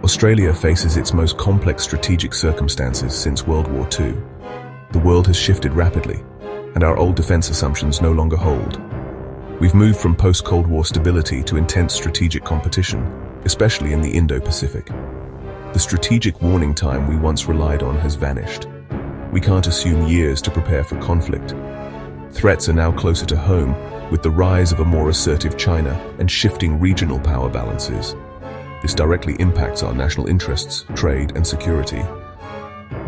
Australia faces its most complex strategic circumstances since World War II. The world has shifted rapidly, and our old defense assumptions no longer hold. We've moved from post-Cold War stability to intense strategic competition, especially in the Indo-Pacific. The strategic warning time we once relied on has vanished. We can't assume years to prepare for conflict. Threats are now closer to home, with the rise of a more assertive China and shifting regional power balances. This directly impacts our national interests, trade, and security.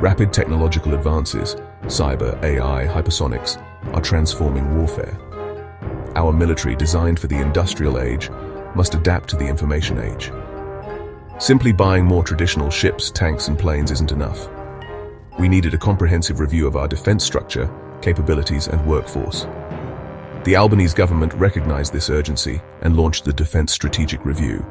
Rapid technological advances, cyber, AI, hypersonics, are transforming warfare. Our military, designed for the industrial age, must adapt to the information age. Simply buying more traditional ships, tanks, and planes isn't enough. We needed a comprehensive review of our defense structure, capabilities, and workforce. The Albanese government recognized this urgency and launched the Defense Strategic Review.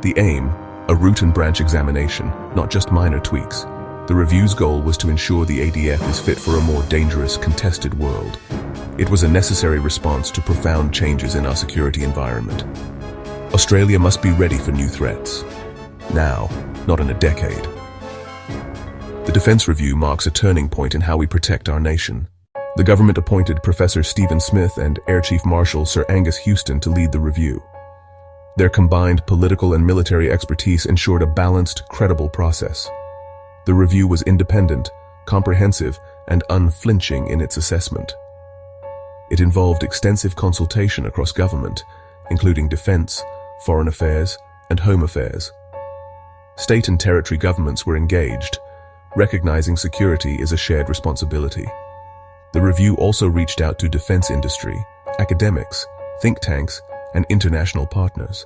The aim, a root and branch examination, not just minor tweaks. The review's goal was to ensure the ADF is fit for a more dangerous, contested world. It was a necessary response to profound changes in our security environment. Australia must be ready for new threats. Now, not in a decade. The Defense Review marks a turning point in how we protect our nation. The government appointed Professor Stephen Smith and Air Chief Marshal Sir Angus Houston to lead the review. Their combined political and military expertise ensured a balanced, credible process. The review was independent, comprehensive, and unflinching in its assessment. It involved extensive consultation across government, including defense, foreign affairs, and home affairs. State and territory governments were engaged, recognizing security is a shared responsibility. The review also reached out to defense industry, academics, think tanks, and international partners.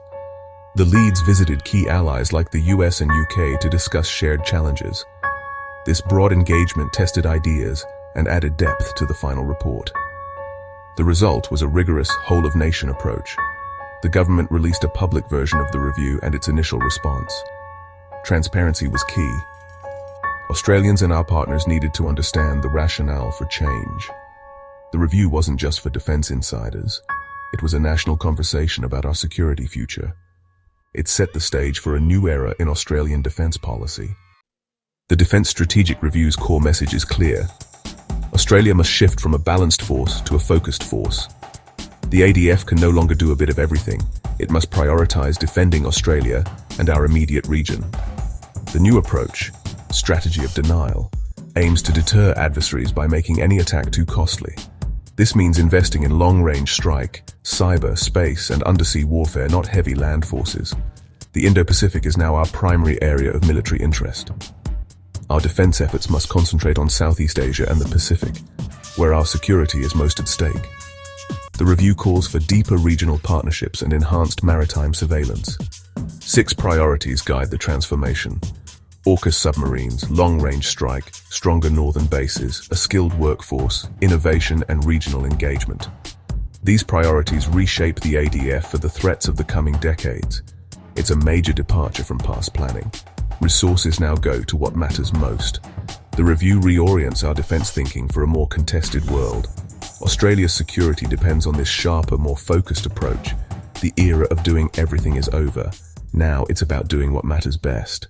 The leads visited key allies like the US and UK to discuss shared challenges. This broad engagement tested ideas and added depth to the final report. The result was a rigorous whole-of-nation approach. The government released a public version of the review and its initial response. Transparency was key. Australians and our partners needed to understand the rationale for change. The review wasn't just for defense insiders. It was a national conversation about our security future. It set the stage for a new era in Australian defense policy. The Defense Strategic Review's core message is clear. Australia must shift from a balanced force to a focused force. The ADF can no longer do a bit of everything. It must prioritize defending Australia and our immediate region. The new approach, strategy of denial, aims to deter adversaries by making any attack too costly. This means investing in long-range strike, cyber, space, and undersea warfare, not heavy land forces. The Indo-Pacific is now our primary area of military interest. Our defense efforts must concentrate on Southeast Asia and the Pacific, where our security is most at stake. The review calls for deeper regional partnerships and enhanced maritime surveillance. 6 priorities guide the transformation: AUKUS submarines, long-range strike, stronger northern bases, a skilled workforce, innovation, and regional engagement. These priorities reshape the ADF for the threats of the coming decades. It's a major departure from past planning. Resources now go to what matters most. The review reorients our defense thinking for a more contested world. Australia's security depends on this sharper, more focused approach. The era of doing everything is over. Now it's about doing what matters best.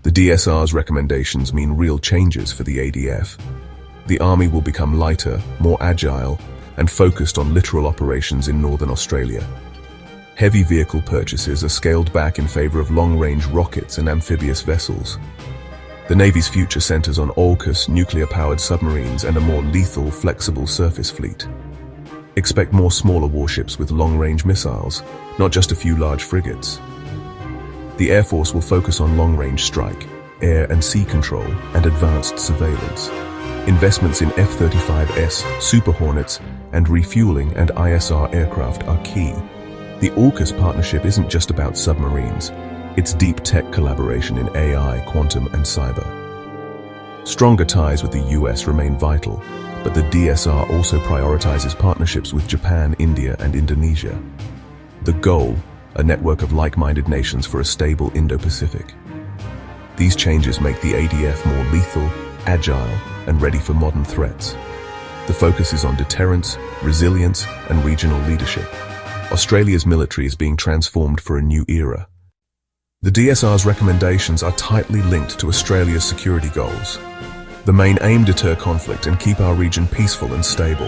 The DSR's recommendations mean real changes for the ADF. The Army will become lighter, more agile, and focused on littoral operations in northern Australia. Heavy vehicle purchases are scaled back in favor of long-range rockets and amphibious vessels. The Navy's future centers on AUKUS, nuclear-powered submarines, and a more lethal, flexible surface fleet. Expect more smaller warships with long-range missiles, not just a few large frigates. The Air Force will focus on long-range strike, air and sea control, and advanced surveillance. Investments in F-35S, Super Hornets, and refueling and ISR aircraft are key. The AUKUS partnership isn't just about submarines. It's deep tech collaboration in AI, quantum, and cyber. Stronger ties with the US remain vital, but the DSR also prioritizes partnerships with Japan, India, and Indonesia. The goal, a network of like-minded nations for a stable Indo-Pacific. These changes make the ADF more lethal, agile, and ready for modern threats. The focus is on deterrence, resilience, and regional leadership. Australia's military is being transformed for a new era. The DSR's recommendations are tightly linked to Australia's security goals. The main aim: deter conflict and keep our region peaceful and stable.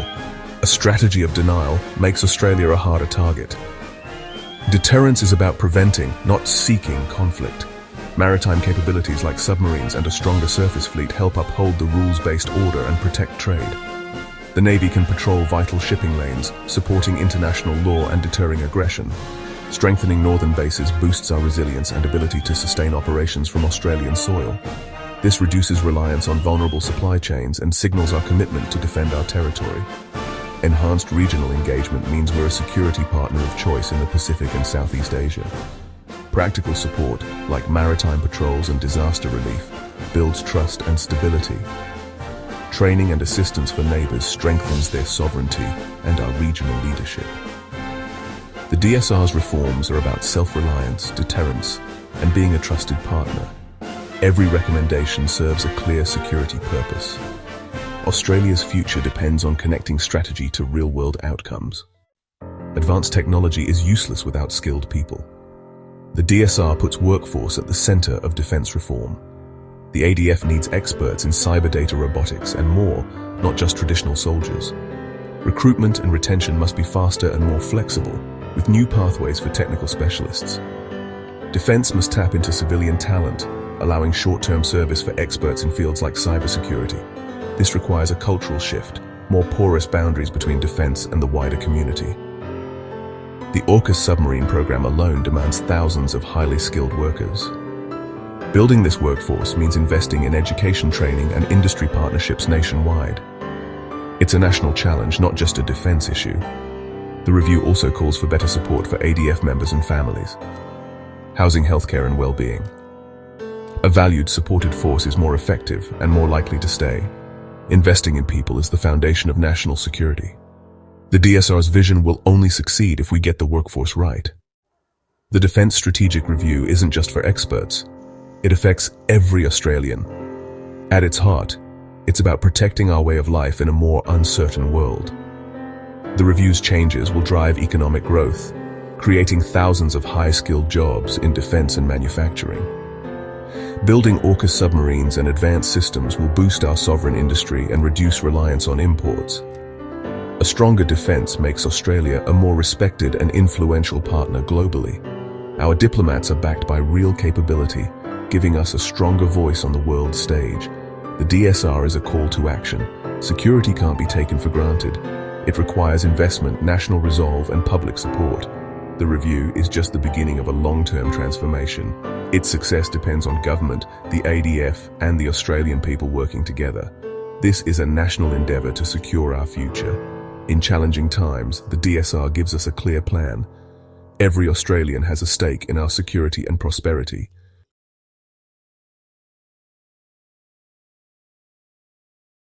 A strategy of denial makes Australia a harder target. Deterrence is about preventing, not seeking, conflict. Maritime capabilities like submarines and a stronger surface fleet help uphold the rules-based order and protect trade. The Navy can patrol vital shipping lanes, supporting international law and deterring aggression. Strengthening northern bases boosts our resilience and ability to sustain operations from Australian soil. This reduces reliance on vulnerable supply chains and signals our commitment to defend our territory. Enhanced regional engagement means we're a security partner of choice in the Pacific and Southeast Asia. Practical support, like maritime patrols and disaster relief, builds trust and stability. Training and assistance for neighbors strengthens their sovereignty and our regional leadership. The DSR's reforms are about self-reliance, deterrence, and being a trusted partner. Every recommendation serves a clear security purpose. Australia's future depends on connecting strategy to real-world outcomes. Advanced technology is useless without skilled people. The DSR puts workforce at the center of defense reform. The ADF needs experts in cyber data robotics and more, not just traditional soldiers. Recruitment and retention must be faster and more flexible, with new pathways for technical specialists. Defense must tap into civilian talent, allowing short-term service for experts in fields like cybersecurity. This requires a cultural shift, more porous boundaries between defense and the wider community. The AUKUS submarine program alone demands thousands of highly skilled workers. Building this workforce means investing in education training and industry partnerships nationwide. It's a national challenge, not just a defense issue. The review also calls for better support for ADF members and families. Housing, healthcare, and well-being. A valued, supported force is more effective and more likely to stay. Investing in people is the foundation of national security. The DSR's vision will only succeed if we get the workforce right. The Defence Strategic Review isn't just for experts. It affects every Australian. At its heart, it's about protecting our way of life in a more uncertain world. The review's changes will drive economic growth, creating thousands of high-skilled jobs in defence and manufacturing. Building AUKUS submarines and advanced systems will boost our sovereign industry and reduce reliance on imports. A stronger defence makes Australia a more respected and influential partner globally. Our diplomats are backed by real capability, giving us a stronger voice on the world stage. The DSR is a call to action. Security can't be taken for granted. It requires investment, national resolve, and public support. The review is just the beginning of a long-term transformation. Its success depends on government, the ADF, and the Australian people working together. This is a national endeavour to secure our future. In challenging times, the DSR gives us a clear plan. Every Australian has a stake in our security and prosperity.